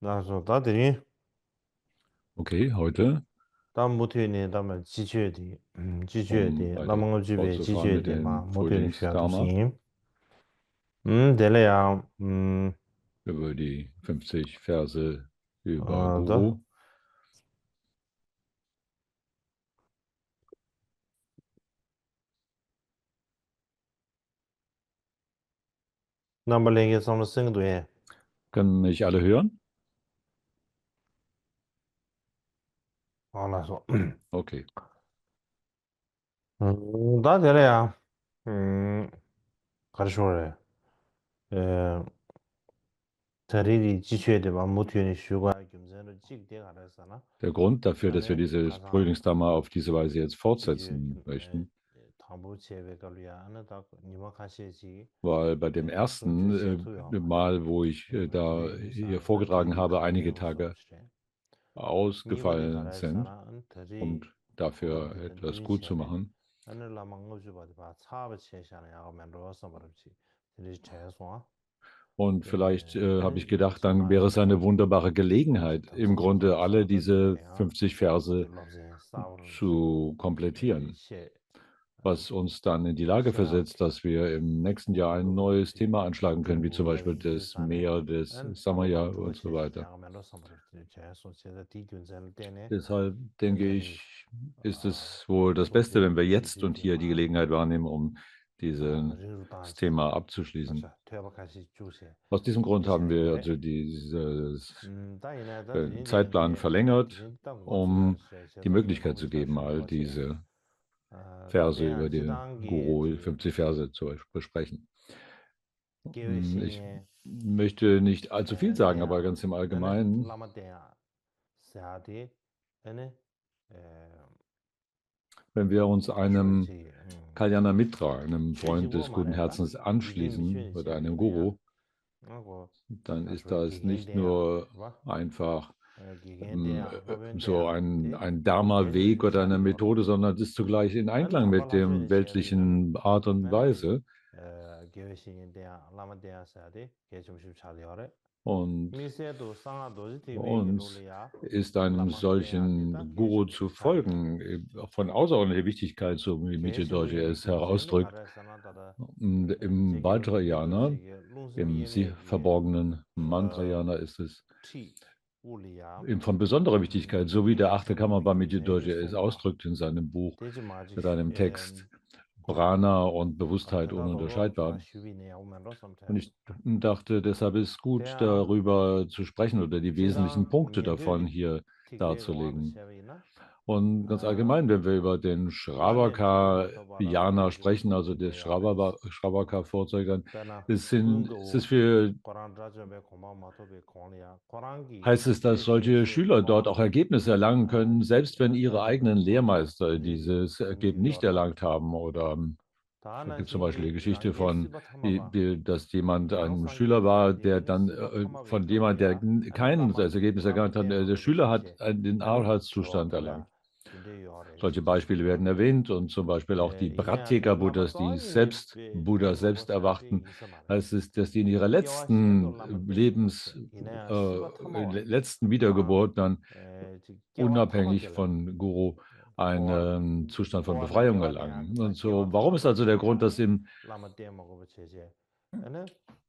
Also, da die, Okay, heute, da mutuine, da mal 机确的, 机确的, na weiter mga jibe fortzufahren mit 机确的 ma, dem mutuine für du Frühlingsdharma sim. Dele ja, über die 50 Verse über da, Guru. na mal lenge som sing du ye. Können mich alle hören? Ala so. Okay. Da dele ya, karşore. Tariri 机确的 ma, mutuine shuga gymzen jig de garasana. Der Grund dafür, dass wir Ane dieses kaza Frühlingsdharma auf diese Weise jetzt 机确 fortsetzen möchten, tambu chebe galuya ane da nima kashe ji weil bei dem sunju she ersten tu yo ma de. Mal, wo ich da Tari hier sa na vorgetragen tiri habe, tu einige yo so Tage shre. Nima de ausgefallen sind garasana an tari und dafür ngab de etwas dun gut zu shene. machen. Ane la mangu juba de ba tsaba che shana ya men ro sa marabchi. Tiri che so. Und vielleicht habe ich Ane gedacht, dann tima wäre ya es eine ta wunderbare lobse Gelegenheit, im tamsi je Grunde to alle sa da de diese ya. 50 Te Verse lobse sa ro ji. zu komplettieren, She was uns dann in die Lage shira versetzt, dass wir im nächsten Jahr ein neues Thema anschlagen können, wie zum Beispiel das Meer des An Samaya tababa und tuba so chesha weiter. nyaga mendo sambar che so che da di gyun zen tene Deshalb an denke tari ich, ist es wohl das Beste, lobse wenn wir chi jetzt di und di hier die ma Gelegenheit wahrnehmen, um dieses rin ru dan che Thema abzuschließen. kasha teba kashi chu she Aus diesem Grund di she haben wir yore also dieses da ina da din din Zeitplan di verlängert, din da ngo zu ya um she che die da me Möglichkeit ko zu cha geben, shu all go che diese da Verse de über an ji den dang gi Guru, di 50 Verse zu besprechen. ge we shin Ich ye möchte nicht allzu viel de sagen, aber ya ganz im ane Allgemeinen, lama de ya sa de ane wenn wir uns kashu einem ji Kalyana Mitra, einem chue ji Freund go des ma guten re da Herzens, yidin bi chue anschließen ni mit che einem ne ya Guru, go dann ist kashu das gi gen nicht de ya nur ba einfach gi gen de ya ba ben de so ya ein, de ein den ju Dharma-Weg ju oder sha eine de yor Methode, sondern es ist zugleich in an Einklang thamba mit la chue dem ni che de an weltlichen Art und ane Weise. ge we shin de ya lama de ya sa de ge chum shu cha de yor Und mi se do sang do ji ti für we ge lo le uns ya ist einem lama de ya de ta solchen ge Guru chum zu shu cha de yor folgen von außerordentlicher Wichtigkeit, so wie ge Mietje shi bu Dorje yin es gyum zen de ga herausdrückt. ra sa na da da Und im 제게 Vajrayana, 미도시게 롱스미 im sie 예미에게 verborgenen 어 Mantrayana ist es 티 울리야 eben von besonderer Wichtigkeit, so wie der achte Kammerbar Mietje gyumzen기 Dorje es 송도와 ausdrückt in seinem Buch, 대지 마지 mit einem Text 고로 Prana und Bewusstheit 안테다도로 ununterscheidbar. 자 슈비네 오면로 Und 섬테 ich dachte, deshalb ist gut, 대야 darüber zu sprechen oder die wesentlichen 진당 Punkte davon 년들이 hier 티게 공화도 darzulegen. 쉐베이나 Und ganz allgemein, wenn wir über den 라네 튜브 Shravaka-Jana 토바라 sprechen, also des 데야레스 Shravaka-Vorzeigern, 베나 es ist 응도 für, 고란 라저베 고마 마토베 고니야 고란기 heißt es, dass solche 쉐쉐쉐 Schüler dort auch Ergebnisse erlangen können, selbst wenn ihre 에네 eigenen Lehrmeister 디 dieses Ergebnis 딘디 nicht 요르바 erlangt haben. Oder es 다나 gibt zum Beispiel die 진기 Geschichte 랑게 von, 시바 타마바 dass jemand ein 랑상게 Schüler war, der 사디 dann 시바 타마베 von jemand, der 글로리아 아니 kein 라마 das Ergebnis 라마 erlangt hat, der 데마고베 Schüler hat 체체 den 아니 Arhats-Zustand erlangt. 로토야 딘데 요레 Solche Beispiele werden erwähnt und zum Beispiel auch die 이네한테 라마 Bhratyeka-Buddhas, die 또아니네 selbst 베 Buddhas 베마고 selbst 사디 erwachten, 인사마레 heißt es, dass die in ihrer 기와 셴도 letzten 라마 데모체 Lebens, 이네 시바 타마와 letzten 랑 Wiedergeburt dann 기와 unabhängig 타마길라 von Guru 고와 einen Zustand von 고와나 Befreiung 기와데야 erlangen. 자 Und 기와 so, warum ist also der Grund, dass 타마도지야 im 라마 데모고 체체 아니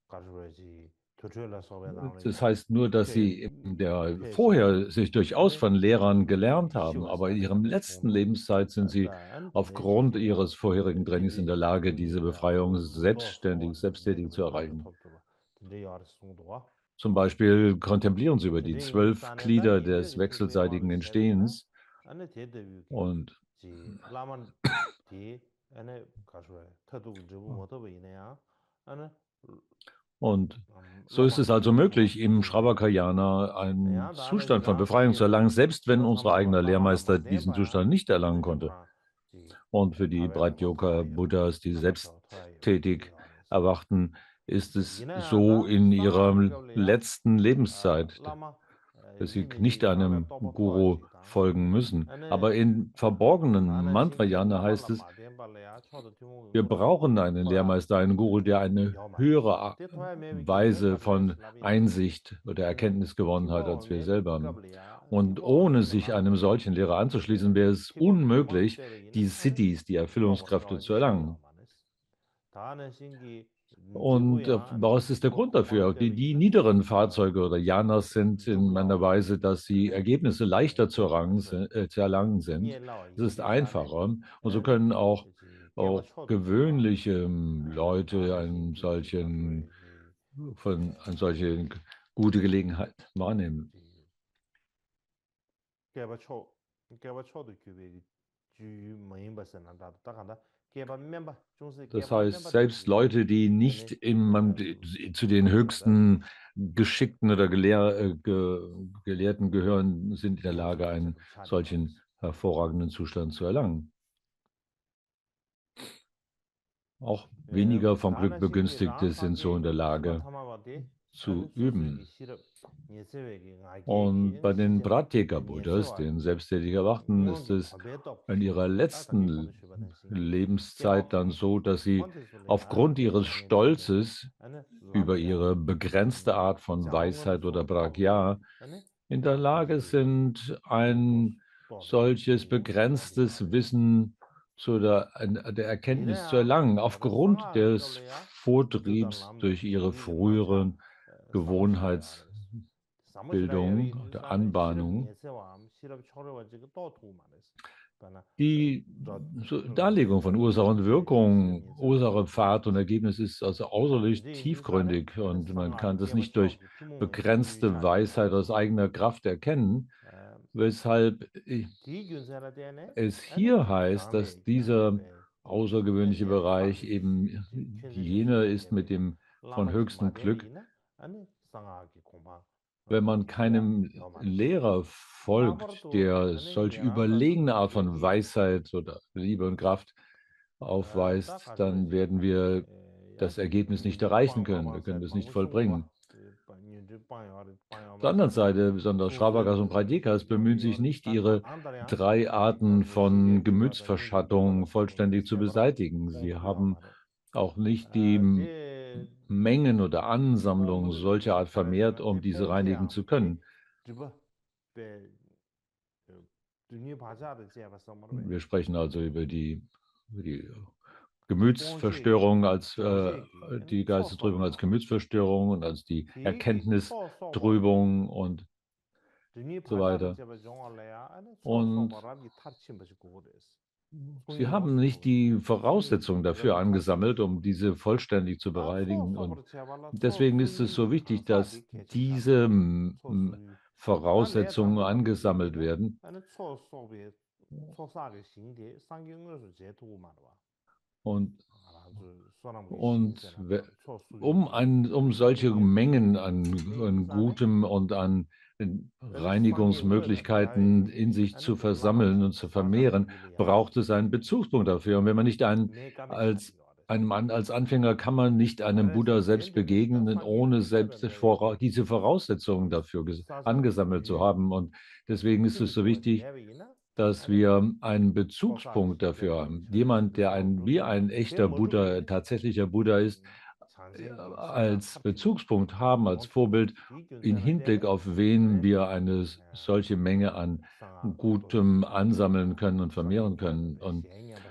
가르로지 토트라 소베나리 Das heißt nur, dass 폐 sie 폐신 vorher sich durchaus 아니 von Lehrern gelernt haben, aber in 시와사데 ihrem letzten 송도 Lebenszeit sind sie 다 aufgrund 안테레지게야 ihres vorherigen Trainings in 딘디 der Lage, diese 딘디 Befreiung 로 송도 selbsttätig zu 라마 erreichen. 톱도바 딘디 야르 송도와 Zum Beispiel kontemplieren sie über die 딘디 12 사네다 Glieder des 딘데게 티베 wechselseitigen 와르 쉐베이나 Entstehens 아니 데데위게 und, 지 라만 디 아니 가슈에 타도 저부 모토베이네야 아니 und so ist 라마 es also 타마 möglich, im 딘디 Shravakayana einen 야 나는 Zustand von 지랑 Befreiung zu 디 erlangen, selbst wenn 시바 unser 타마바 eigener 따라라 Lehrmeister diesen 마데바야 Zustand nicht erlangen 근데 konnte. 마지 Und für die 타베라고 토와요 Breityoga-Buddhas, die 타바토 토와요 selbsttätig 디와레스 erwachten, ist es so 이나야다 in ihrer 상아비가블이야 letzten Lebenszeit. 라마 dass sie nicht einem Guru folgen müssen. Aber in verborgenen Mantrayana heißt es, wir brauchen einen Lehrmeister, einen Guru, der eine höhere Weise von Einsicht oder Erkenntnis gewonnen hat als wir selber. Und ohne sich einem solchen Lehrer anzuschließen, wäre es unmöglich, die Siddhis, die Erfüllungskräfte zu erlangen. Und was ist der Grund dafür? Die niederen Fahrzeuge oder Yanas sind in einer Weise, dass die Ergebnisse leichter zu erlangen sind. Es ist einfacher. Und so können auch gewöhnliche Leute eine solche gute Gelegenheit wahrnehmen. Das heißt, selbst Leute, die nicht zu den höchsten Geschickten oder Gelehrten gehören, sind in der Lage, einen solchen hervorragenden Zustand zu erlangen. Auch weniger vom Glück Begünstigte sind so in der Lage zu üben. Und bei den Pratyeka-Buddhas, den selbsttätig Erwachten, ist es in ihrer letzten Lebenszeit dann so, dass sie aufgrund ihres Stolzes über ihre begrenzte Art von Weisheit oder Prajna in der Lage sind, ein solches begrenztes Wissen der Erkenntnis zu erlangen, aufgrund des Vortriebs durch ihre früheren Gewohnheitsbildung, der Anbahnung. Die Darlegung von Ursache und Wirkung, Ursache, Pfad und Ergebnis ist also außerordentlich tiefgründig und man kann das nicht durch begrenzte Weisheit aus eigener Kraft erkennen, weshalb es hier heißt, dass dieser außergewöhnliche Bereich eben jener ist mit dem von höchstem Glück. Wenn man keinem Lehrer folgt, der solch überlegene Art von Weisheit oder Liebe und Kraft aufweist, dann werden wir das Ergebnis nicht erreichen können. Wir können es nicht vollbringen. Auf der anderen Seite, besonders Shravakas und Pradyekas bemühen sich nicht, ihre 3 Arten von Gemütsverschattung vollständig zu beseitigen. Sie haben auch nicht die Mengen oder Ansammlungen solcher Art vermehrt, um diese reinigen zu können. Wir sprechen also über die Gemütsverstörung die Geistestrübung als Gemütsverstörung und als die Erkenntnistrübung und so weiter. Und sie haben nicht die Voraussetzungen dafür angesammelt, um diese vollständig zu bereinigen. Und deswegen ist es so wichtig, dass diese Voraussetzungen angesammelt werden. Und um solche Mengen an Gutem und an Reinigungsmöglichkeiten in sich zu versammeln und zu vermehren, braucht es einen Bezugspunkt dafür. Und wenn man nicht als Anfänger kann man nicht einem Buddha selbst begegnen, ohne selbst diese Voraussetzungen dafür angesammelt zu haben. Und deswegen ist es so wichtig, dass wir einen Bezugspunkt dafür haben. Jemand, der wie ein echter Buddha, tatsächlicher Buddha ist, als Bezugspunkt haben, als Vorbild, im Hinblick auf wen wir eine solche Menge an Gutem ansammeln können und vermehren können. Und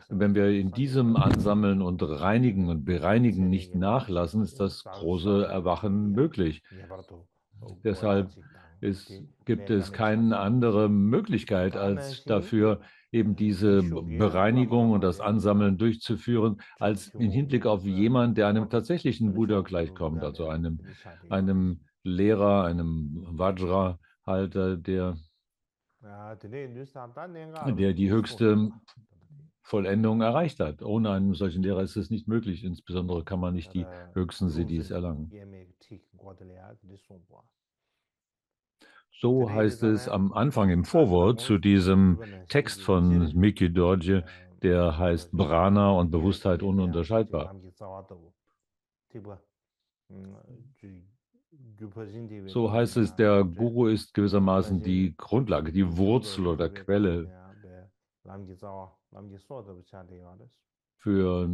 wenn wir in diesem Ansammeln und Reinigen und Bereinigen nicht nachlassen, ist das große Erwachen möglich. Deshalb gibt es keine andere Möglichkeit, als dafür eben diese Bereinigung und das Ansammeln durchzuführen, als im Hinblick auf jemanden, der einem tatsächlichen Buddha gleichkommt, also einem Lehrer, einem Vajra-Halter, der die höchste Vollendung erreicht hat. Ohne einen solchen Lehrer ist es nicht möglich. Insbesondere kann man nicht die höchsten Siddhis erlangen. So heißt es am Anfang im Vorwort zu diesem Text von Miki Dorje, der heißt Prana und Bewusstheit ununterscheidbar. So heißt es, der Guru ist gewissermaßen die Grundlage, die Wurzel oder Quelle für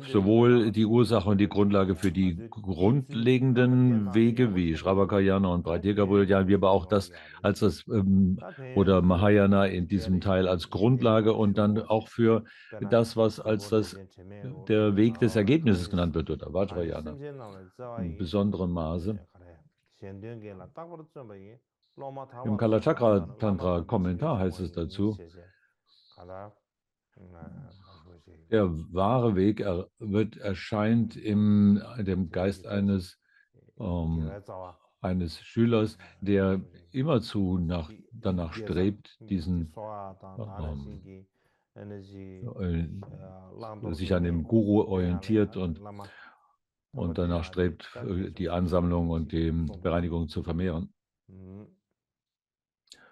sowohl die Ursache und die Grundlage für die grundlegenden Wege wie Shravakayana und Pratyegabuddhayana, wie aber auch das als das oder Mahayana in diesem Teil als Grundlage und dann auch für das, was als der Weg des Ergebnisses genannt wird, oder Vajrayana in besonderem Maße. Im Kalachakra Tantra Kommentar heißt es dazu, der wahre Weg erscheint in dem Geist eines Schülers, der immerzu danach strebt, sich an dem Guru orientiert und danach strebt, die Ansammlung und die Bereinigung zu vermehren.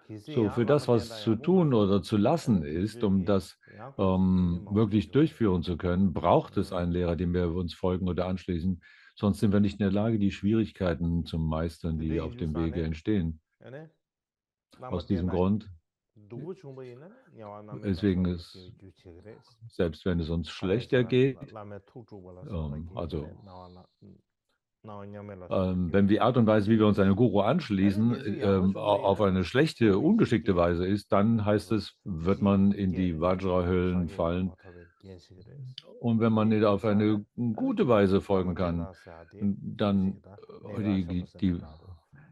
So, für das, was zu tun oder zu lassen ist, um das wirklich durchführen zu können, braucht es einen Lehrer, dem wir uns folgen oder anschließen. Sonst sind wir nicht in der Lage, die Schwierigkeiten zu meistern, die auf dem Wege entstehen. Aus diesem Grund, deswegen ist, selbst wenn es uns schlecht ergeht, wenn die Art und Weise, wie wir uns einem Guru anschließen, auf eine schlechte, ungeschickte Weise ist, dann heißt es, wird man in die Vajra-Höllen fallen. Und wenn man auf eine gute Weise folgen kann, dann,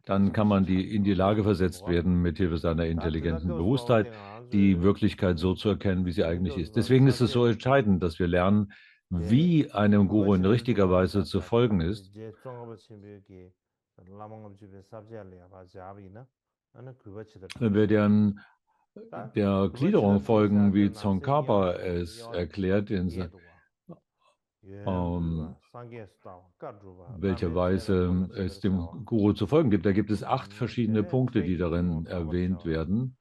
dann kann man in die Lage versetzt werden, mithilfe seiner intelligenten Bewusstheit die Wirklichkeit so zu erkennen, wie sie eigentlich ist. Deswegen ist es so entscheidend, dass wir lernen, wie einem Guru in richtiger Weise zu folgen ist. Wenn wir der Gliederung folgen, wie Tsongkhapa es erklärt, welcher Weise es dem Guru zu folgen gibt. Da gibt es 8 verschiedene Punkte, die darin erwähnt werden.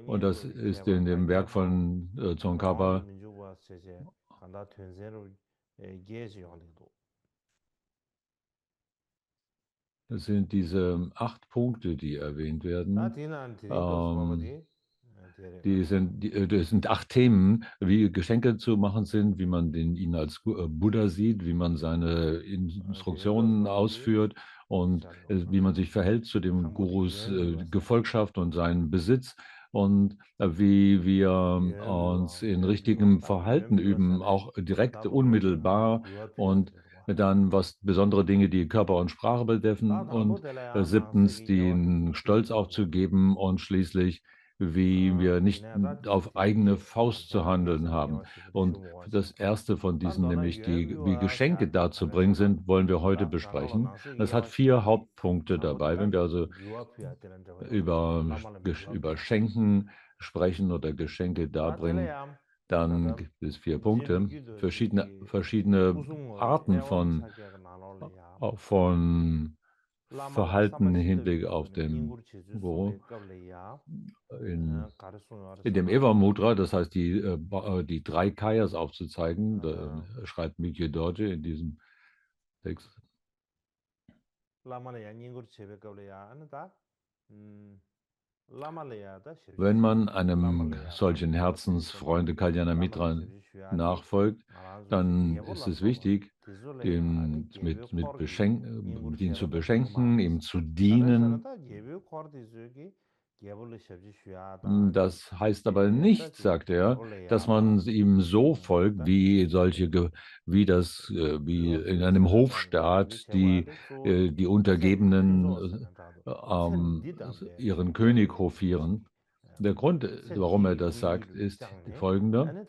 Und das ist in dem Werk von Tsongkhapa das sind diese 8 Punkte, die erwähnt werden. Das sind 8 Themen, wie Geschenke zu machen sind, wie man ihn als Buddha sieht, wie man seine Instruktionen ausführt und wie man sich verhält zu dem Gurus Gefolgschaft und seinen Besitz und wie wir uns in richtigem Verhalten üben, auch direkt unmittelbar und dann was besondere Dinge, die Körper und Sprache betreffen und 7. den Stolz aufzugeben und schließlich wie wir nicht auf eigene Faust zu handeln haben. Und das erste von diesen, nämlich wie Geschenke darzubringen sind, wollen wir heute besprechen. Das hat 4 Hauptpunkte dabei. Wenn wir also über Schenken sprechen oder Geschenke darbringen, dann gibt es 4 Punkte, verschiedene Arten von Verhalten im Hinblick auf den Guru. In dem Eva Mudra, das heißt die 3 Kayas aufzuzeigen, da schreibt Mikye Dorje in diesem Text. Wenn man einem solchen Herzensfreunde Kalyana Mitra nachfolgt, dann ist es wichtig, ihn zu beschenken, ihm zu dienen. Das heißt aber nicht, sagt er, dass man ihm so folgt, wie in einem Hofstaat die Untergebenen ihren König hofieren. Der Grund, warum er das sagt, ist folgender.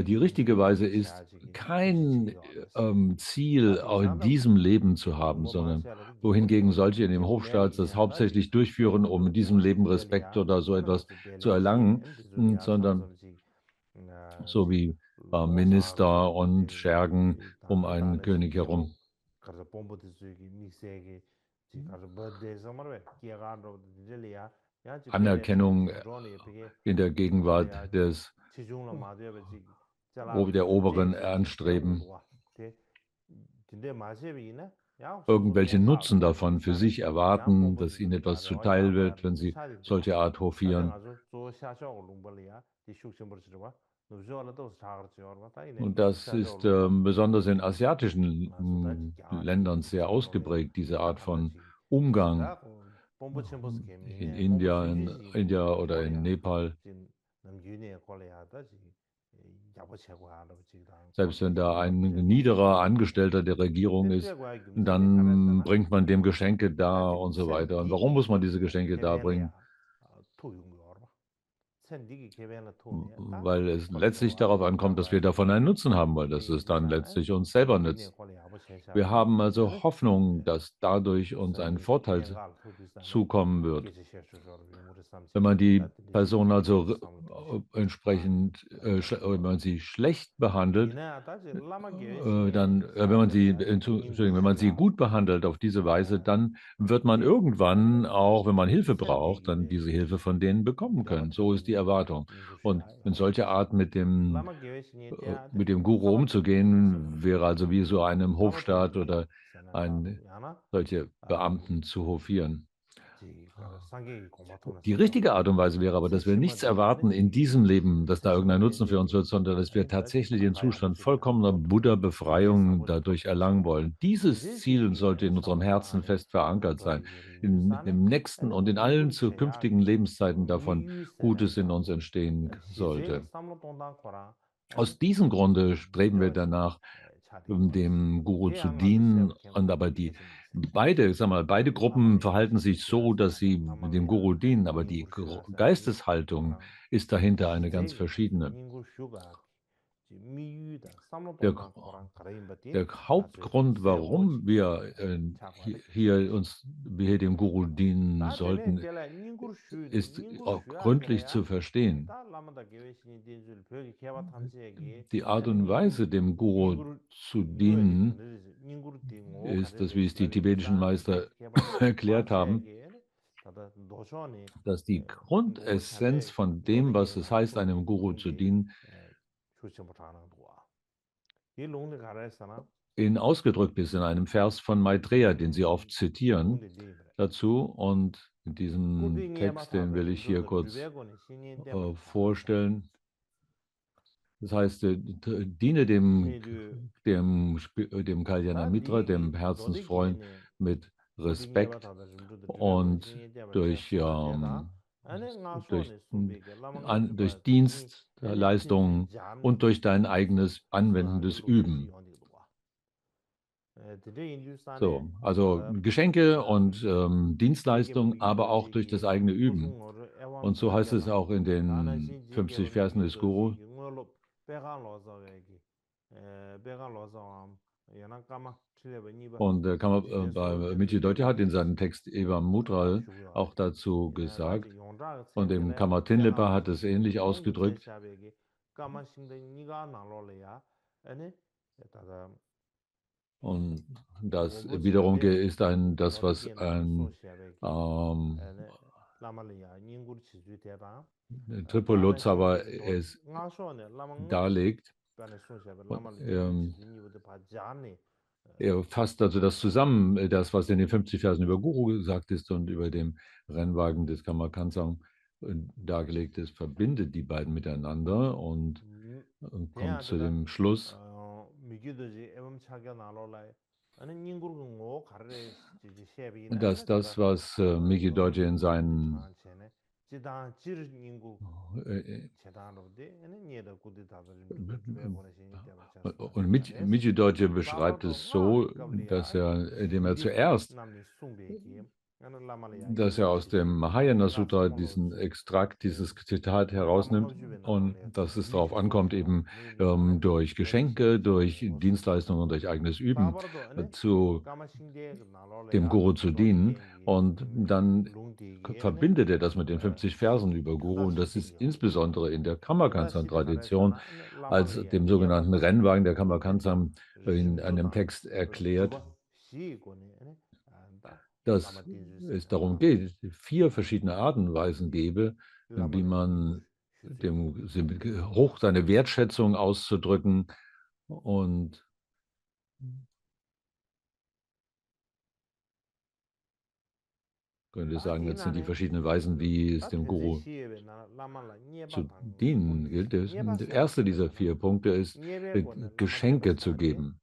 Die richtige Weise ist, kein Ziel in diesem Leben zu haben, sondern wohingegen solche in dem Hofstaat das hauptsächlich durchführen, um in diesem Leben Respekt oder so etwas zu erlangen, sondern so wie Minister und Schergen um einen König herum. Anerkennung in der Gegenwart der Oberen anstreben, irgendwelchen Nutzen davon für sich erwarten, dass ihnen etwas zuteil wird, wenn sie solche Art hofieren. Und das ist besonders in asiatischen Ländern sehr ausgeprägt, diese Art von Umgang. In India oder in Nepal. Selbst wenn da ein niederer Angestellter der Regierung ist, dann bringt man dem Geschenke dar und so weiter. Und warum muss man diese Geschenke darbringen? Weil es letztlich darauf ankommt, dass wir davon einen Nutzen haben, weil das es dann letztlich uns selber nützt. Wir haben also Hoffnung, dass dadurch uns ein Vorteil zukommen wird. Wenn man die Person also wenn man sie schlecht behandelt, wenn man sie gut behandelt auf diese Weise, dann wird man irgendwann, auch wenn man Hilfe braucht, dann diese Hilfe von denen bekommen können. So ist die Erwartung. Und in solcher Art mit dem Guru umzugehen, wäre also wie so einem Hofstaat oder solche Beamten zu hofieren. Die richtige Art und Weise wäre aber, dass wir nichts erwarten in diesem Leben, dass da irgendein Nutzen für uns wird, sondern dass wir tatsächlich den Zustand vollkommener Buddha-Befreiung dadurch erlangen wollen. Dieses Ziel sollte in unserem Herzen fest verankert sein, im nächsten und in allen zukünftigen Lebenszeiten davon Gutes in uns entstehen sollte. Aus diesem Grunde streben wir danach, dem Guru zu dienen, und aber beide Gruppen verhalten sich so, dass sie dem Guru dienen, aber die Geisteshaltung ist dahinter eine ganz verschiedene. Der Hauptgrund, warum wir hier dem Guru dienen sollten, ist auch gründlich zu verstehen. Die Art und Weise, dem Guru zu dienen, ist, dass, wie es die tibetischen Meister erklärt haben, dass die Grundessenz von dem, was es heißt, einem Guru zu dienen, ausgedrückt ist in einem Vers von Maitreya, den Sie oft zitieren dazu. Und in diesem Text, den will ich hier kurz vorstellen. Das heißt, diene dem Kalyana Mitra, dem Herzensfreund, mit Respekt und durch Dienstleistungen und durch dein eigenes anwendendes Üben. So, also Geschenke und Dienstleistungen, aber auch durch das eigene Üben. Und so heißt es auch in den 50 Versen des Guru. Und Michi Deutje hat in seinem Text Eva Mudral auch dazu gesagt, und im Kamma Tinlepa hat es ähnlich ausgedrückt. Und das wiederum ist das, was Tripolotsava es darlegt. Er fasst also das zusammen, das, was in den 50 Versen über Guru gesagt ist und über dem Rennwagen des Kamma Kansam dargelegt ist, verbindet die beiden miteinander und kommt zu dem Schluss, dass das, was Miki Dorje in seinen und Michi Dorje beschreibt es so, dass indem er zuerst, dass er aus dem Mahayana Sutra diesen Extrakt, dieses Zitat herausnimmt und dass es darauf ankommt, eben durch Geschenke, durch Dienstleistungen und durch eigenes Üben zu dem Guru zu dienen. Und dann verbindet er das mit den 50 Versen über Guru. Und das ist insbesondere in der Kamma Kansam-Tradition als dem sogenannten Rennwagen der Kamma Kansam in einem Text erklärt, dass es darum geht, 4 verschiedene Arten und Weisen gebe, wie man dem hoch seine Wertschätzung auszudrücken und könnte sagen, das sind die verschiedenen Weisen, wie es dem Guru zu dienen gilt. Der erste dieser 4 Punkte ist, Geschenke zu geben.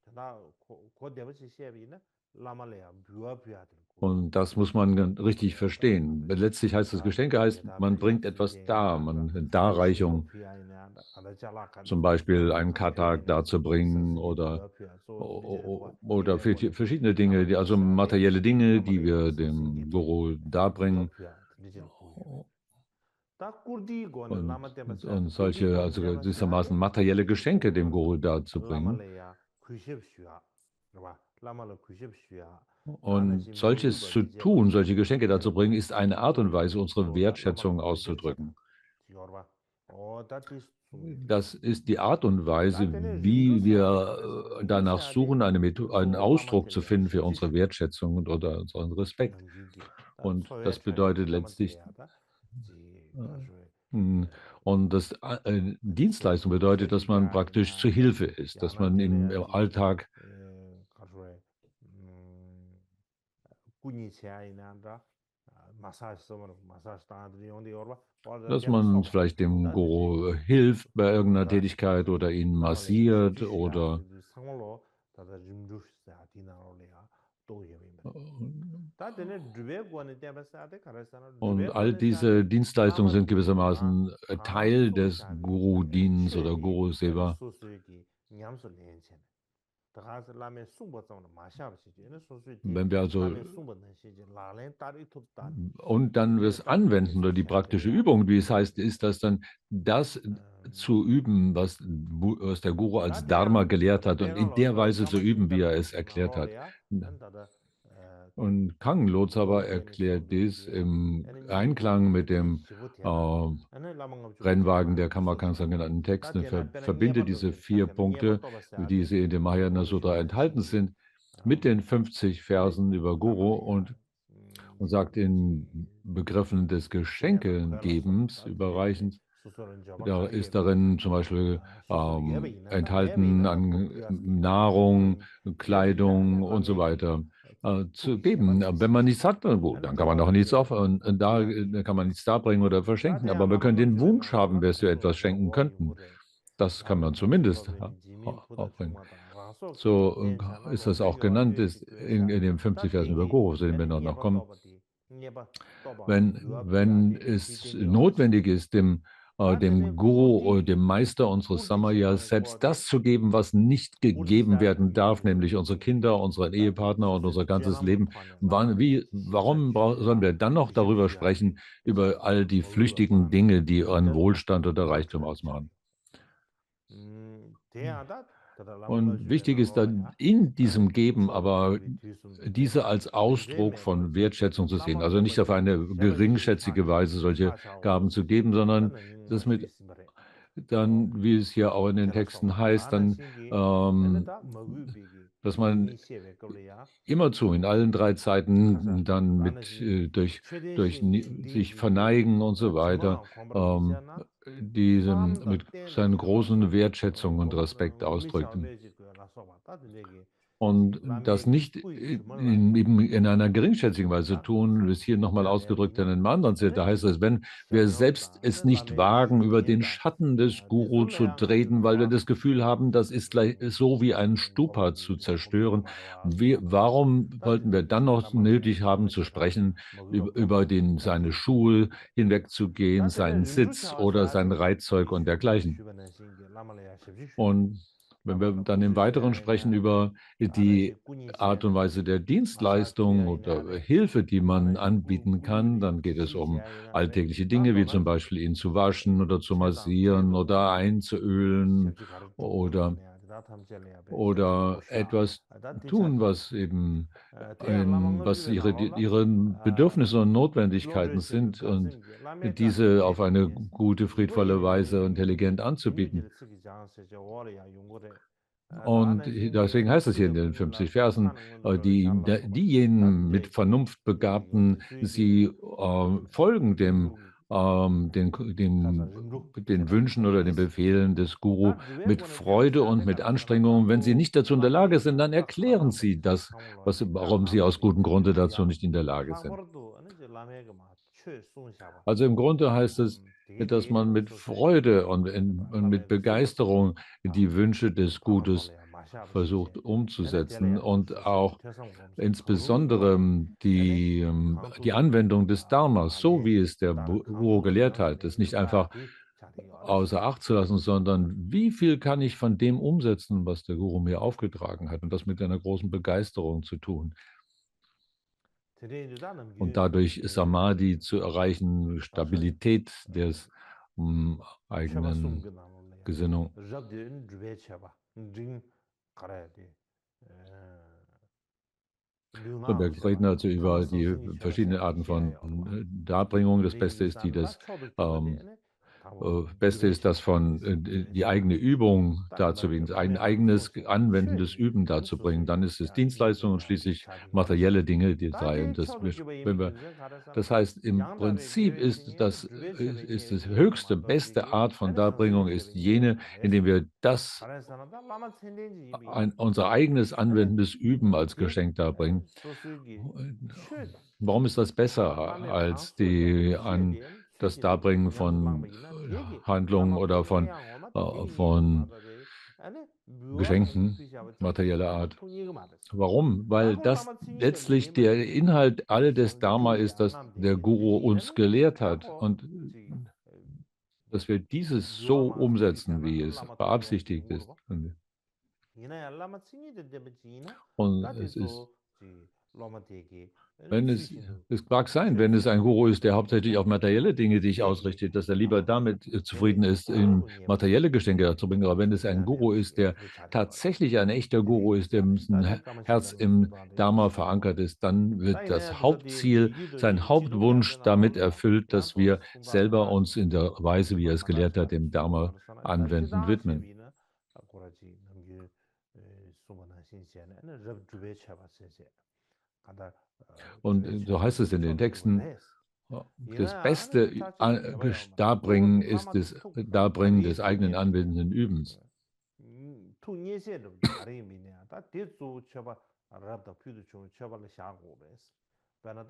Und das muss man richtig verstehen. Letztlich heißt das Geschenke heißt, man bringt etwas dar, eine Darreichung, zum Beispiel einen Katak darzubringen oder verschiedene Dinge, also materielle Dinge, die wir dem Guru darbringen. Und solche, also gewissermaßen materielle Geschenke dem Guru darzubringen. Und solches zu tun, solche Geschenke dazu bringen, ist eine Art und Weise, unsere Wertschätzung auszudrücken. Das ist die Art und Weise, wie wir danach suchen, einen Ausdruck zu finden für unsere Wertschätzung oder unseren Respekt. Und das bedeutet letztlich, und das Dienstleistung bedeutet, dass man praktisch zur Hilfe ist, dass man im Alltag dass man vielleicht dem Guru hilft bei irgendeiner Tätigkeit oder ihn massiert oder und all diese Dienstleistungen sind gewissermaßen Teil des Guru-Dienens oder Guru-Seva. Wenn wir also und dann das Anwenden oder die praktische Übung, wie es heißt, ist das dann das zu üben, was der Guru als Dharma gelehrt hat und in der Weise zu üben, wie er es erklärt hat. Und Kang Losava erklärt dies im Einklang mit dem Rennwagen der Kammakansa genannten Texten, verbindet diese 4 Punkte, die sie in dem Mahayana Sutra enthalten sind, mit den 50 Versen über Guru und sagt in Begriffen des Geschenkegebens, Überreichens, da ist darin zum Beispiel enthalten an Nahrung, Kleidung und so weiter zu geben. Wenn man nichts hat, gut, dann kann man auch nichts und da kann man nichts darbringen oder verschenken. Aber wir können den Wunsch haben, dass wir etwas schenken könnten. Das kann man zumindest aufbringen. So ist das auch genannt, ist in den 50 Versen über Guru, zu denen wir noch kommen. Wenn es notwendig ist, dem Guru oder dem Meister unseres Samayas selbst das zu geben, was nicht gegeben werden darf, nämlich unsere Kinder, unseren Ehepartner und unser ganzes Leben. Warum sollen wir dann noch darüber sprechen, über all die flüchtigen Dinge, die einen Wohlstand oder Reichtum ausmachen? Und wichtig ist dann in diesem Geben aber diese als Ausdruck von Wertschätzung zu sehen. Also nicht auf eine geringschätzige Weise solche Gaben zu geben, sondern das mit dann, wie es hier auch in den Texten heißt, dann, dass man immerzu in allen 3 Zeiten dann durch sich verneigen und so weiter, mit seiner großen Wertschätzung und Respekt ausdrücken. Und das nicht in einer geringschätzigen Weise tun, wie es hier nochmal ausgedrückt in einem anderen Zitat, da heißt es, wenn wir selbst es nicht wagen, über den Schatten des Guru zu treten, weil wir das Gefühl haben, das ist gleich so wie ein Stupa zu zerstören, warum sollten wir dann noch nötig haben zu sprechen, über seine Schuhe hinwegzugehen, seinen Sitz oder sein Reitzeug und dergleichen? Und wenn wir dann im Weiteren sprechen über die Art und Weise der Dienstleistung oder Hilfe, die man anbieten kann, dann geht es um alltägliche Dinge, wie zum Beispiel ihn zu waschen oder zu massieren oder einzuölen oder etwas tun, was eben was ihre Bedürfnisse und Notwendigkeiten sind und diese auf eine gute, friedvolle Weise intelligent anzubieten. Und deswegen heißt es hier in den 50 Versen, diejenigen mit Vernunft Begabten, sie folgen den Wünschen oder den Befehlen des Guru mit Freude und mit Anstrengung. Wenn sie nicht dazu in der Lage sind, dann erklären sie das, warum sie aus gutem Grunde dazu nicht in der Lage sind. Also im Grunde heißt es, dass man mit Freude und mit Begeisterung die Wünsche des Gutes versucht umzusetzen und auch insbesondere die Anwendung des Dharmas, so wie es der Guru gelehrt hat, ist nicht einfach außer Acht zu lassen, sondern wie viel kann ich von dem umsetzen, was der Guru mir aufgetragen hat, und das mit einer großen Begeisterung zu tun. Und dadurch Samadhi zu erreichen, Stabilität des eigenen Gesinnung. Und wir reden also über die verschiedenen Arten von Darbringung. Das Beste ist das von die eigene Übung darzubringen, ein eigenes anwendendes Üben darzubringen. Dann ist es Dienstleistung und schließlich materielle Dinge, die drei. Und das heißt, im Prinzip ist das höchste, beste Art von Darbringung ist jene, indem wir unser eigenes anwendendes Üben als Geschenk darbringen. Warum ist das besser als das Darbringen von Handlungen oder von Geschenken materieller Art? Warum? Weil das letztlich der Inhalt all des Dharma ist, das der Guru uns gelehrt hat, und dass wir dieses so umsetzen, wie es beabsichtigt ist. Und es mag sein, wenn es ein Guru ist, der hauptsächlich auf materielle Dinge sich ausrichtet, dass er lieber damit zufrieden ist, ihm materielle Geschenke dazu bringen. Aber wenn es ein Guru ist, der tatsächlich ein echter Guru ist, der mit dem Herz im Dharma verankert ist, dann wird das Hauptziel, sein Hauptwunsch damit erfüllt, dass wir selber uns in der Weise, wie er es gelehrt hat, dem Dharma anwenden, widmen. Und so heißt es in den Texten, das beste Darbringen ist das Darbringen des eigenen anwendenden Übens.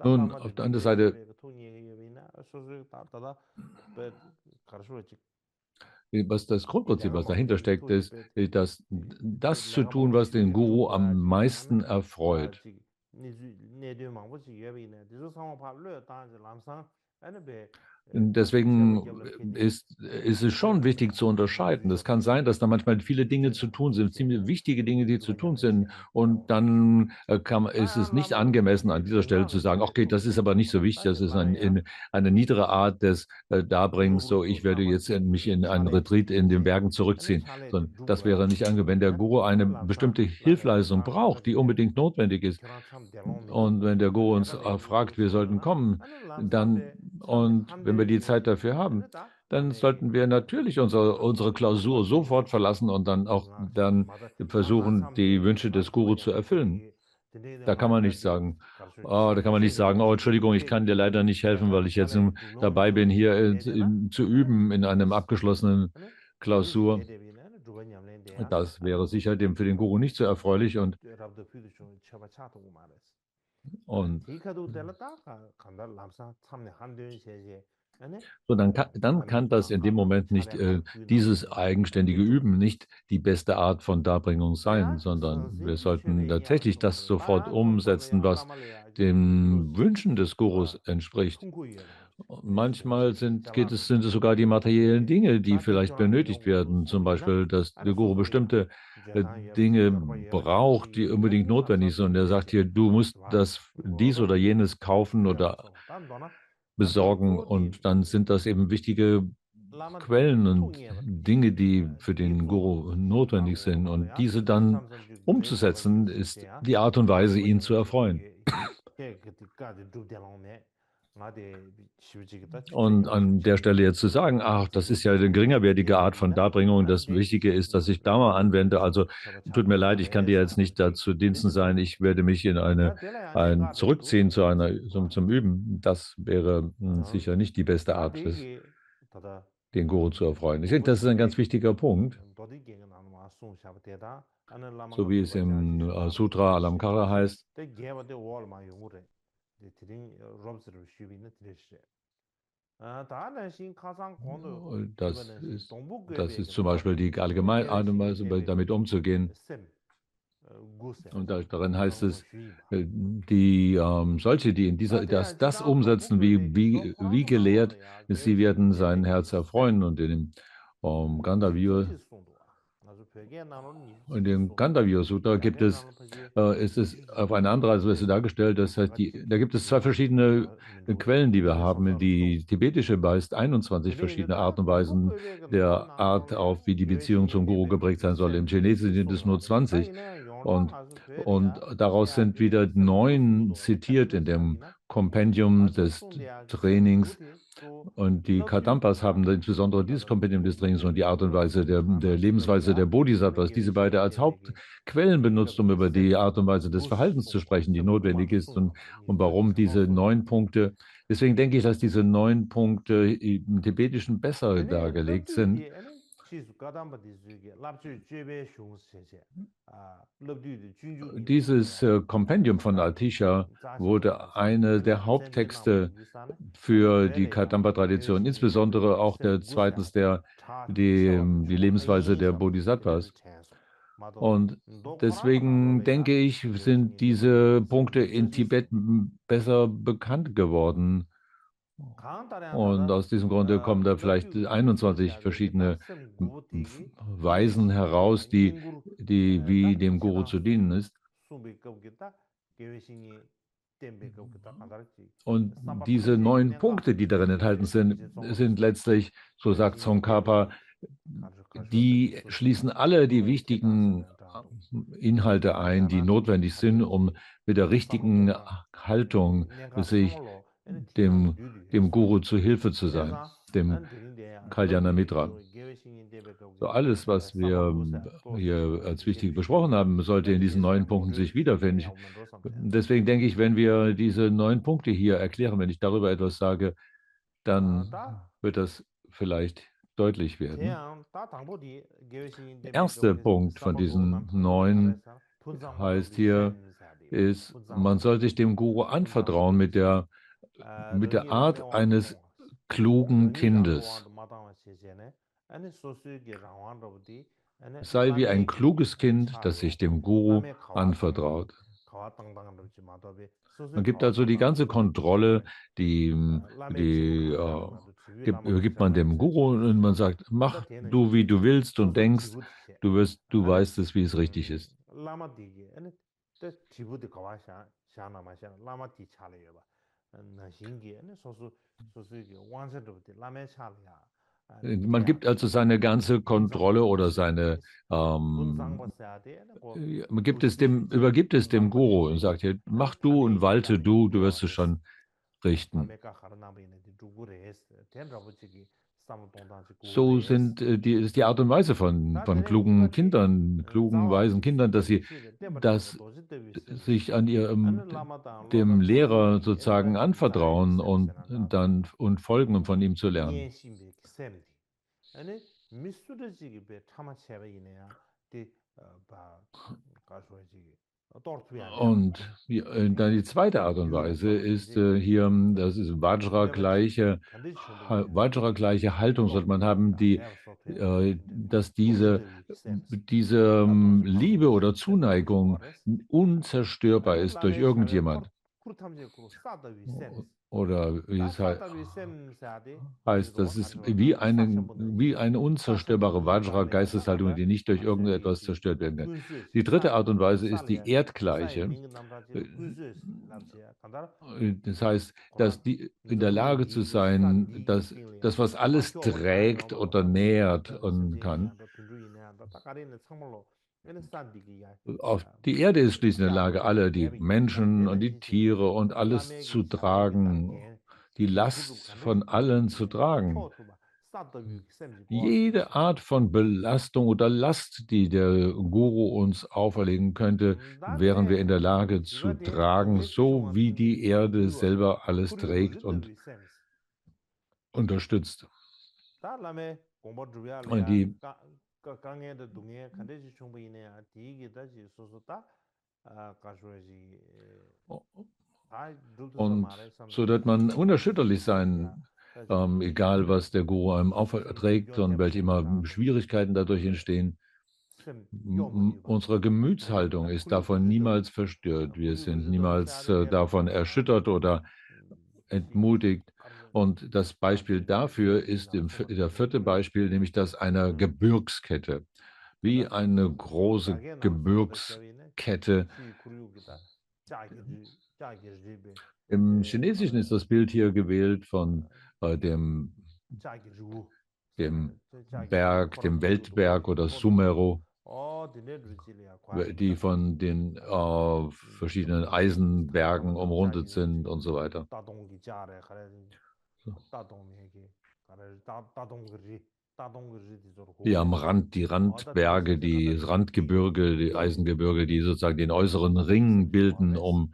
Nun, auf der anderen Seite, was das Grundprinzip, was dahinter steckt, ist, dass das zu tun, was den Guru am meisten erfreut. Deswegen ist es schon wichtig zu unterscheiden. Es kann sein, dass da manchmal viele Dinge zu tun sind, ziemlich wichtige Dinge, die zu tun sind. Und dann ist es nicht angemessen, an dieser Stelle zu sagen, okay, das ist aber nicht so wichtig, das ist eine niedere Art des Darbringens, so ich werde jetzt mich in einen Retreat in den Bergen zurückziehen. Das wäre nicht angemessen. Wenn der Guru eine bestimmte Hilfeleistung braucht, die unbedingt notwendig ist, und wenn der Guru uns fragt, wir sollten kommen, und wenn wir die Zeit dafür haben, dann sollten wir natürlich unsere Klausur sofort verlassen und dann versuchen, die Wünsche des Guru zu erfüllen. Da kann man nicht sagen, oh, Entschuldigung, ich kann dir leider nicht helfen, weil ich jetzt dabei bin, hier zu üben in einem abgeschlossenen Klausur. Das wäre sicher für den Guru nicht so erfreulich, und so, dann kann das in dem Moment nicht dieses eigenständige Üben nicht die beste Art von Darbringung sein, sondern wir sollten tatsächlich das sofort umsetzen, was den Wünschen des Gurus entspricht. Manchmal sind es sogar die materiellen Dinge, die vielleicht benötigt werden. Zum Beispiel, dass der Guru bestimmte Dinge braucht, die unbedingt notwendig sind. Und er sagt hier, du musst dies oder jenes kaufen oder besorgen. Und dann sind das eben wichtige Quellen und Dinge, die für den Guru notwendig sind. Und diese dann umzusetzen, ist die Art und Weise, ihn zu erfreuen. Und an der Stelle jetzt zu sagen, ach, das ist ja eine geringerwertige Art von Darbringung, das Wichtige ist, dass ich da mal anwende. Also tut mir leid, ich kann dir jetzt nicht dazu diensten sein. Ich werde mich in ein zurückziehen zum Üben. Das wäre sicher nicht die beste Art, den Guru zu erfreuen. Ich denke, das ist ein ganz wichtiger Punkt, so wie es im Sutra Alamkara heißt. Das ist zum Beispiel die allgemeine Art und Weise, damit umzugehen. Und darin heißt es, solche, die das umsetzen, wie gelehrt, sie werden sein Herz erfreuen. Und in dem Gandharva Sutta ist es auf eine andere Weise dargestellt. Das heißt, da gibt es zwei verschiedene Quellen, die wir haben. Die tibetische weist 21 verschiedene Arten und Weisen der Art auf, wie die Beziehung zum Guru geprägt sein soll. Im Chinesischen sind es nur 20. Und daraus sind wieder 9 zitiert in dem Kompendium des Trainings. Und die Kadampas haben insbesondere dieses Kompendium des Trainings und die Art und Weise der Lebensweise der Bodhisattvas, diese beide als Hauptquellen benutzt, um über die Art und Weise des Verhaltens zu sprechen, die notwendig ist und warum diese 9 Punkte. Deswegen denke ich, dass diese 9 Punkte im Tibetischen besser dargelegt sind. Dieses Kompendium von Atisha wurde eine der Haupttexte für die Kadampa-Tradition, insbesondere auch zweitens die Lebensweise der Bodhisattvas. Und deswegen denke ich, sind diese Punkte in Tibet besser bekannt geworden. Und aus diesem Grunde kommen da vielleicht 21 verschiedene Weisen heraus, wie dem Guru zu dienen ist. Und diese 9 Punkte, die darin enthalten sind letztlich, so sagt Tsongkhapa, die schließen alle die wichtigen Inhalte ein, die notwendig sind, um mit der richtigen Haltung sich dem Guru zu Hilfe zu sein, dem Kalyana Mitra. So alles, was wir hier als wichtig besprochen haben, sollte in diesen 9 Punkten sich wiederfinden. Deswegen denke ich, wenn wir diese 9 Punkte hier erklären, wenn ich darüber etwas sage, dann wird das vielleicht deutlich werden. Der erste Punkt von diesen 9 heißt hier, man soll sich dem Guru anvertrauen mit der Art eines klugen Kindes. Sei wie ein kluges Kind, das sich dem Guru anvertraut. Man gibt also die ganze Kontrolle, gibt man dem Guru und man sagt, mach du, wie du willst und denkst, du weißt es, wie es richtig ist. Man gibt also seine ganze Kontrolle oder übergibt es dem Guru und sagt, hier, mach du und walte du wirst es schon richten. So ist die Art und Weise von klugen Kindern, klugen, weisen Kindern, dass sich an dem Lehrer sozusagen anvertrauen und folgen, um von ihm zu lernen. Und dann die zweite Art und Weise ist hier, das ist Vajra-gleiche Haltung sollte man haben, dass diese Liebe oder Zuneigung unzerstörbar ist durch irgendjemand. Oder wie es heißt, das ist wie eine unzerstörbare Vajra-Geisteshaltung, die nicht durch irgendetwas zerstört werden kann. Die dritte Art und Weise ist die erdgleiche. Das heißt, in der Lage zu sein, dass das, was alles trägt oder nährt und kann. Die Erde ist schließlich in der Lage, alle die Menschen und die Tiere und alles zu tragen, die Last von allen zu tragen. Jede Art von Belastung oder Last, die der Guru uns auferlegen könnte, wären wir in der Lage zu tragen, so wie die Erde selber alles trägt und unterstützt. Und die Und so wird man unerschütterlich sein, egal was der Guru einem aufträgt und welche immer Schwierigkeiten dadurch entstehen. Unsere Gemütshaltung ist davon niemals verstört. Wir sind niemals davon erschüttert oder entmutigt. Und das Beispiel dafür ist der vierte Beispiel, nämlich das einer Gebirgskette. Wie eine große Gebirgskette. Im Chinesischen ist das Bild hier gewählt von dem Berg, dem Weltberg oder Sumeru, die von den verschiedenen Eisenbergen umrundet sind und so weiter. Ja, am Rand, die Randberge, die Randgebirge, die Eisengebirge, die sozusagen den äußeren Ring bilden um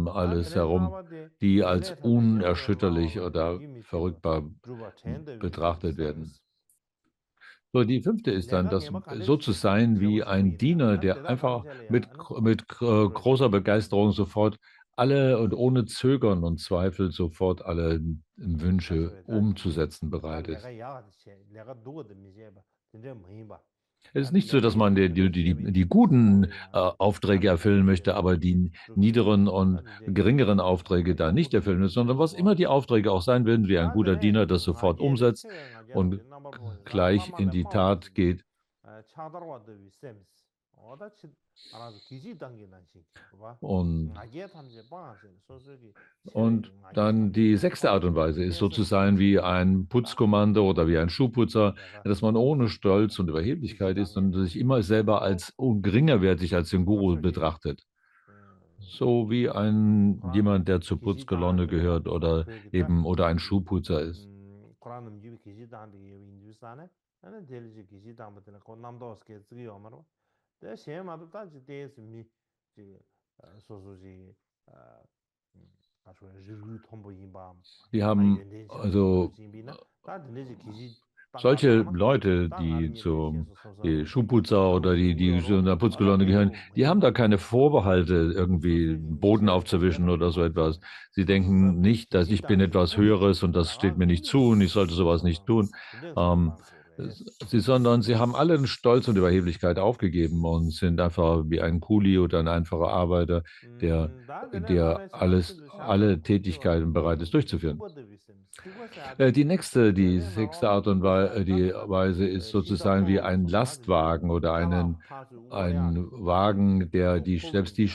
alles herum, die als unerschütterlich oder verrückbar betrachtet werden. So, die fünfte ist dann, so zu sein wie ein Diener, der einfach mit großer Begeisterung sofort alle und ohne Zögern und Zweifel sofort alle Wünsche umzusetzen bereit ist. Es ist nicht so, dass man die guten Aufträge erfüllen möchte, aber die niederen und geringeren Aufträge da nicht erfüllen will, sondern was immer die Aufträge auch sein werden, wie ein guter Diener das sofort umsetzt und gleich in die Tat geht. Und dann die sechste Art und Weise ist so zu sein wie ein Putzkommando oder wie ein Schuhputzer, dass man ohne Stolz und Überheblichkeit ist und sich immer selber als geringerwertig als den Guru betrachtet. So wie jemand, der zur Putzkolonne gehört oder ein Schuhputzer ist. Die haben also solche Leute, die die Schuhputzer oder die zu einer Putzkolonne gehören, die haben da keine Vorbehalte, irgendwie Boden aufzuwischen oder so etwas. Sie denken nicht, dass ich bin etwas Höheres und das steht mir nicht zu und ich sollte sowas nicht tun. Sondern sie haben alle einen Stolz und Überheblichkeit aufgegeben und sind einfach wie ein Kuli oder ein einfacher Arbeiter, der alle Tätigkeiten bereit ist durchzuführen. Die sechste Art und Weise ist sozusagen wie ein Lastwagen oder ein Wagen, der selbst die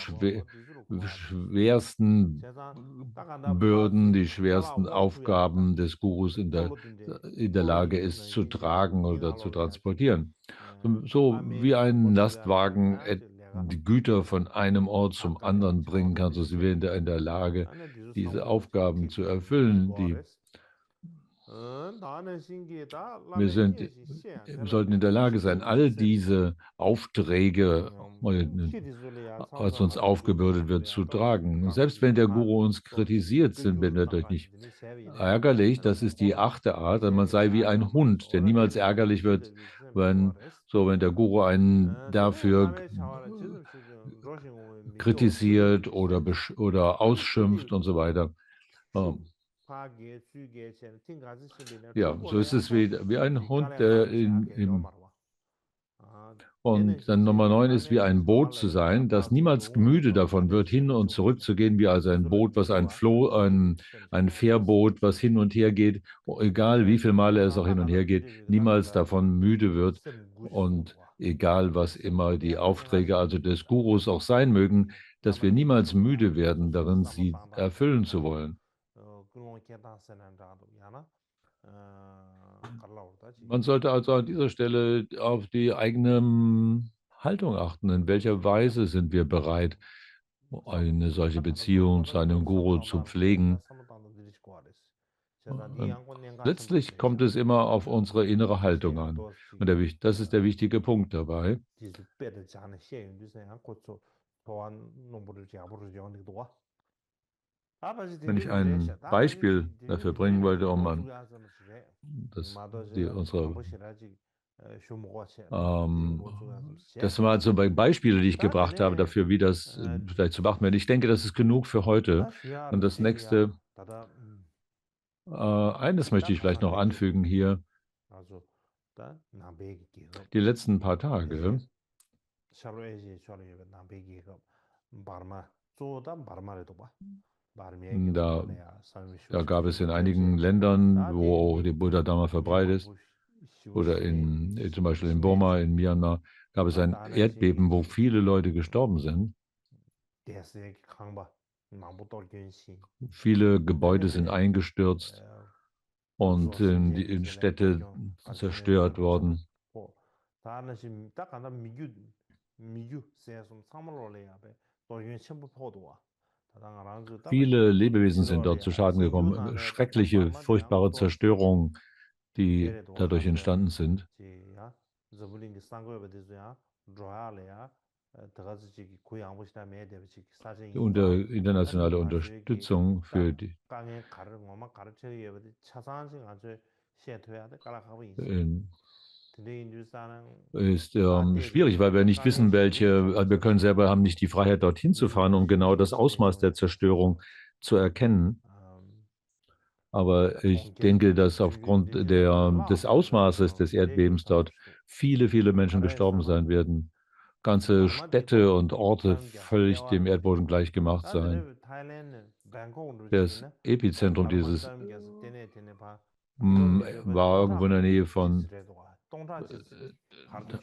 schwersten Bürden, die schwersten Aufgaben des Gurus in der Lage ist zu tragen oder zu transportieren. So wie ein Lastwagen die Güter von einem Ort zum anderen bringen kann, so sind wir in der Lage, diese Aufgaben zu erfüllen, wir sollten in der Lage sein, all diese Aufträge, als uns aufgebürdet wird, zu tragen. Und selbst wenn der Guru uns kritisiert, sind wir dadurch nicht ärgerlich. Das ist die achte Art. Man sei wie ein Hund, der niemals ärgerlich wird, wenn der Guru einen dafür kritisiert oder ausschimpft und so weiter. Ja, so ist es wie ein Hund, und dann Nummer 9 ist wie ein Boot zu sein, das niemals müde davon wird, hin und zurück zu gehen, wie also ein Boot, ein Fährboot, was hin und her geht, egal wie viele Male es auch hin und her geht, niemals davon müde wird und egal was immer die Aufträge also des Gurus auch sein mögen, dass wir niemals müde werden, darin sie erfüllen zu wollen. Man sollte also an dieser Stelle auf die eigene Haltung achten. In welcher Weise sind wir bereit, eine solche Beziehung zu einem Guru zu pflegen? Letztlich kommt es immer auf unsere innere Haltung an. Und das ist der wichtige Punkt dabei. Wenn ich ein Beispiel dafür bringen wollte, das waren also Beispiele, die ich gebracht habe dafür, wie das vielleicht zu machen wird. Ich denke, das ist genug für heute. Und das nächste, eines möchte ich vielleicht noch anfügen hier. Die letzten paar Tage, da gab es in einigen Ländern, wo die Buddha-Dharma verbreitet ist, oder zum Beispiel in Burma, in Myanmar, gab es ein Erdbeben, wo viele Leute gestorben sind. Viele Gebäude sind eingestürzt und in Städte zerstört worden. Viele Lebewesen sind dort zu Schaden gekommen. Schreckliche, furchtbare Zerstörungen, die dadurch entstanden sind. Die internationale Unterstützung für die ist schwierig, weil wir nicht wissen, wir können selber, haben nicht die Freiheit, dorthin zu fahren, um genau das Ausmaß der Zerstörung zu erkennen. Aber ich denke, dass aufgrund des Ausmaßes des Erdbebens dort viele, viele Menschen gestorben sein werden. Ganze Städte und Orte völlig dem Erdboden gleichgemacht sein. Das Epizentrum dieses war irgendwo in der Nähe von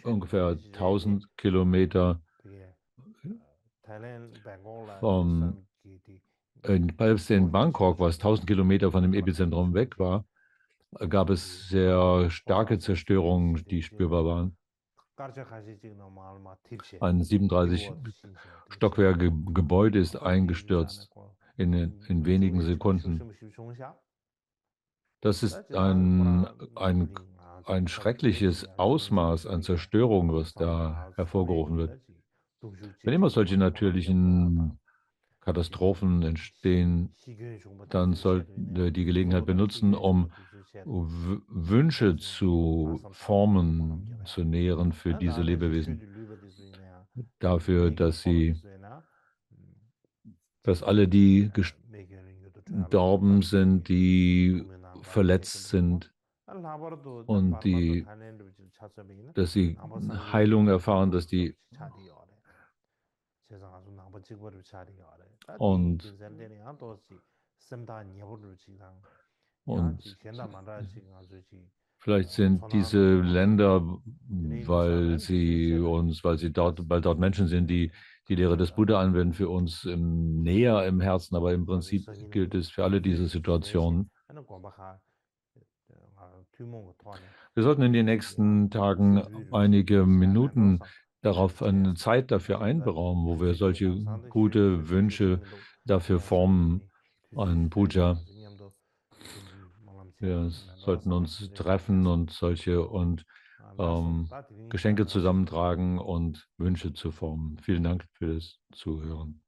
ungefähr 1000 Kilometer selbst in Bangkok, was 1000 Kilometer von dem Epizentrum weg war, gab es sehr starke Zerstörungen, die spürbar waren. Ein 37 Stockwerke Gebäude ist eingestürzt in wenigen Sekunden. Das ist ein schreckliches Ausmaß an Zerstörung, was da hervorgerufen wird. Wenn immer solche natürlichen Katastrophen entstehen, dann sollten wir die Gelegenheit benutzen, um Wünsche zu formen, zu nähren für diese Lebewesen. Dafür, dass alle, die gestorben sind, die verletzt sind und dass sie Heilung erfahren, und vielleicht sind diese Länder, weil dort Menschen sind, die die Lehre des Buddha anwenden, für uns näher im Herzen, aber im Prinzip gilt es für alle diese Situationen. Wir sollten in den nächsten Tagen einige Minuten eine Zeit dafür einberaumen, wo wir solche gute Wünsche dafür formen, an Puja. Wir sollten uns treffen und Geschenke zusammentragen und Wünsche zu formen. Vielen Dank fürs Zuhören.